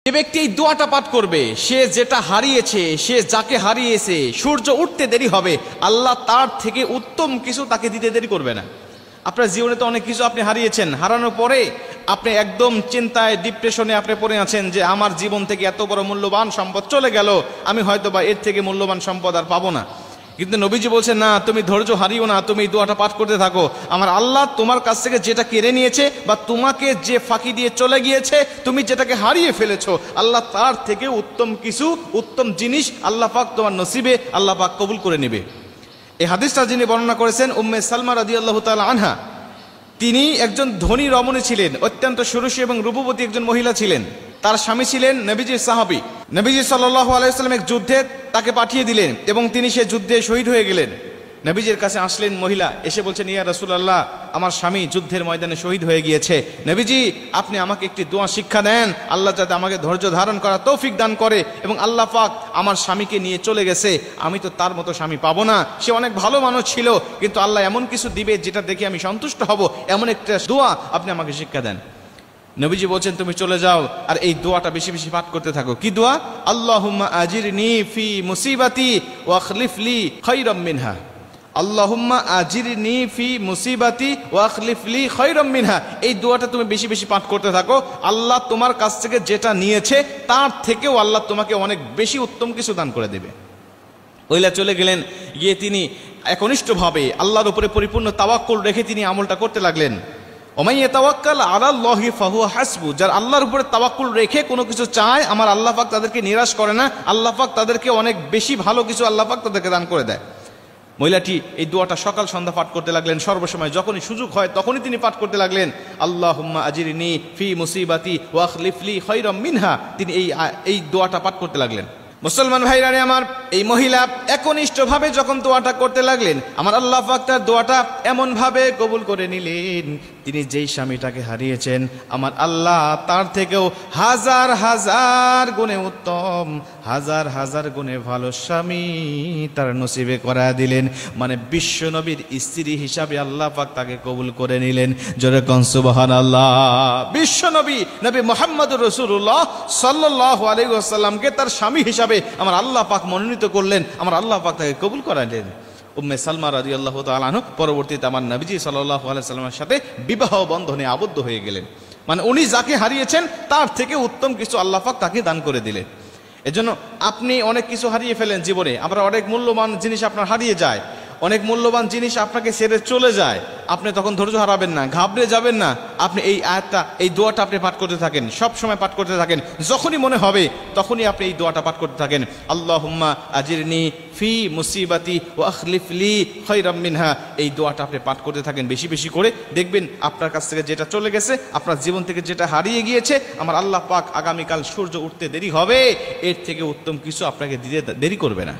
যে ব্যক্তি এই দোয়াটা পাঠ করবে, সে যেটা হারিয়েছে, সে যাকে হারিয়েছে, সূর্য উঠতে দেরি হবে, আল্লাহ তার থেকে উত্তম কিছু তাকে দিতে দেরি করবে না। আপনার জীবনে তো অনেক কিছু আপনি হারিয়েছেন, হারানোর পরে আপনি একদম চিন্তায়, ডিপ্রেশনে আপনি পড়ে আছেন যে আমার জীবন থেকে এত বড় মূল্যবান সম্পদ চলে গেল, আমি হয়তো বা এর থেকে মূল্যবান সম্পদ আর পাবো না। কিন্তু নবীজি বলছেন না, তুমি ধৈর্য হারিও না, তুমি এই দোয়াটা পাঠ করতে থাকো। আমার আল্লাহ তোমার কাছ থেকে যেটা কেড়ে নিয়েছে বা তোমাকে যে ফাঁকি দিয়ে চলে গিয়েছে, তুমি যেটাকে হারিয়ে ফেলেছো, আল্লাহ তার থেকে উত্তম কিছু, উত্তম জিনিস আল্লাহ পাক তোমার নসিবে আল্লাহ পাক কবুল করে নেবে। এই হাদিসটা যিনি বর্ণনা করেছেন উম্মে সালমা রাদিয়াল্লাহু তাআলা আনহা, তিনি একজন ধনী রমণী ছিলেন, অত্যন্ত সুরসী এবং রূপবতী একজন মহিলা ছিলেন। তার স্বামী ছিলেন নবীজির সাহাবী। নবীজি সাল্লাল্লাহু আলাইহি ওয়াসাল্লাম এক যুদ্ধে তাকে পাঠিয়ে দিলেন এবং তিনি সে যুদ্ধে শহীদ হয়ে গেলেন। নবীজির কাছে আসলেন মহিলা, এসে বলছেন, ইয়া রাসূলুল্লাহ, আমার স্বামী যুদ্ধের ময়দানে শহীদ হয়ে গিয়েছে। নবীজি, আপনি আমাকে একটি দোয়া শিক্ষা দেন, আল্লাহ যাতে আমাকে ধৈর্য ধারণ করার তৌফিক দান করে, এবং আল্লাহ পাক আমার স্বামীকে নিয়ে চলে গেছে, আমি তো তার মতো স্বামী পাবো না, সে অনেক ভালো মানুষ ছিল, কিন্তু আল্লাহ এমন কিছু দিবে যেটা দেখে আমি সন্তুষ্ট হব, এমন একটা দোয়া আপনি আমাকে শিক্ষা দেন। নবীজি বলছেন, তুমি চলে যাও আর এই দোয়াটা বেশি বেশি পাঠ করতে থাকো। কি দোয়া? আল্লাহুম্মা আজিরনি ফি মুসিবাতি ওয়া আখলিফ লি খায়রাম মিনহা। আল্লাহুম্মা আজিরনি ফি মুসিবাতি ওয়া আখলিফ লি খায়রাম মিনহা। এই দোয়াটা তুমি বেশি বেশি পাঠ করতে থাকো। আল্লাহ তোমার কাছ থেকে যেটা নিয়েছে তার থেকেও আল্লাহ তোমাকে অনেক বেশি উত্তম কিছু দান করে দেবে। ওইলা চলে গেলেন, গিয়ে তিনি একনিষ্ঠভাবে আল্লাহর উপরে পরিপূর্ণ তাওয়াক্কুল রেখে তিনি আমলটা করতে লাগলেন। ওমাই ইয়াতাওয়াক্কাল আলাল্লাহি ফাহুয়া হাসবু। যারা আল্লাহর উপরে তাওয়াক্কুল রেখে কোনো কিছু চায়, আমার আল্লাহ পাক তাদেরকে নিরাশ করে না, আল্লাহ পাক তাদেরকে অনেক বেশি ভালো কিছু আল্লাহ পাক তাদেরকে দান করে দেয়। মহিলাটি এই দোয়াটা সকাল সন্ধ্যা পাঠ করতে লাগলেন, সর্বসময় যখনই সুযোগ হয় তখনই তিনি পাঠ করতে লাগলেন, আল্লাহুম্মা আজিরনি ফি মুসিবাতি ওয়া আখলিফ লি খায়রাম মিনহা। তিনি এই দোয়াটা পাঠ করতে লাগলেন। মুসলমান ভাইরা রে আমার, এই মহিলা একনিষ্ঠভাবে যখন দোয়াটা করতে লাগলেন, আমার আল্লাহ পাক তার দোয়াটা এমনভাবে কবুল করে নিলেন, তিনি যেই স্বামীটাকে হারিয়েছেন, আমার আল্লাহ তার থেকেও হাজার হাজার গুণে উত্তম, হাজার হাজার গুণে ভালো স্বামী তার নসিবে করা দিলেন। মানে বিশ্ব নবীর স্ত্রী হিসাবে আল্লাহ পাক তাকে কবুল করে নিলেন। জোরে কোন সুবহানাল্লাহ। বিশ্ব নবী নবী মুহাম্মদুর রাসূলুল্লাহ সাল্লাল্লাহু আলাইহি ওয়াসাল্লামকে তার স্বামী হিসাবে আমার আল্লাহ পাক মনোনীত করলেন, আমার আল্লাহ পাক তাকে কবুল করালেন। উম্মে সালমা রাদিয়াল্লাহু তাআলা আনহা পরবর্তীতে আমার নবীজি সাল্লাল্লাহু আলাইহি ওয়াসাল্লামের সাথে বিবাহ বন্ধনে আবদ্ধ হয়ে গেলেন। মানে উনি যাকে হারিয়েছেন তার থেকে উত্তম কিছু আল্লাহ পাক তাকে দান করে দিলেন। এজন্য আপনি অনেক কিছু হারিয়ে ফেলেন জীবনে, আমরা অনেক মূল্যবান জিনিস আপনার হারিয়ে যায়, অনেক মূল্যবান জিনিস আপনাকে ছেড়ে চলে যায়, আপনি তখন ধৈর্য হারাবেন না, ঘাবড়ে যাবেন না। আপনি এই আয়াতটা, এই দোয়াটা আপনি পাঠ করতে থাকেন, সব সময় পাঠ করতে থাকেন, যখনই মনে হবে তখনই আপনি এই দোয়াটা পাঠ করতে থাকেন। আল্লাহুম্মা আজিরনি ফি মুসিবাতি ওয়া আখলিফ লি খায়রাম মিনহা। এই দোয়াটা আপনি পাঠ করতে থাকেন বেশি বেশি করে, দেখবেন আপনার কাছ থেকে যেটা চলে গেছে, আপনার জীবন থেকে যেটা হারিয়ে গিয়েছে, আমার আল্লাহ পাক আগামীকাল সূর্য উঠতে দেরি হবে, এর থেকে উত্তম কিছু আপনাকে দিতে দেরি করবে না।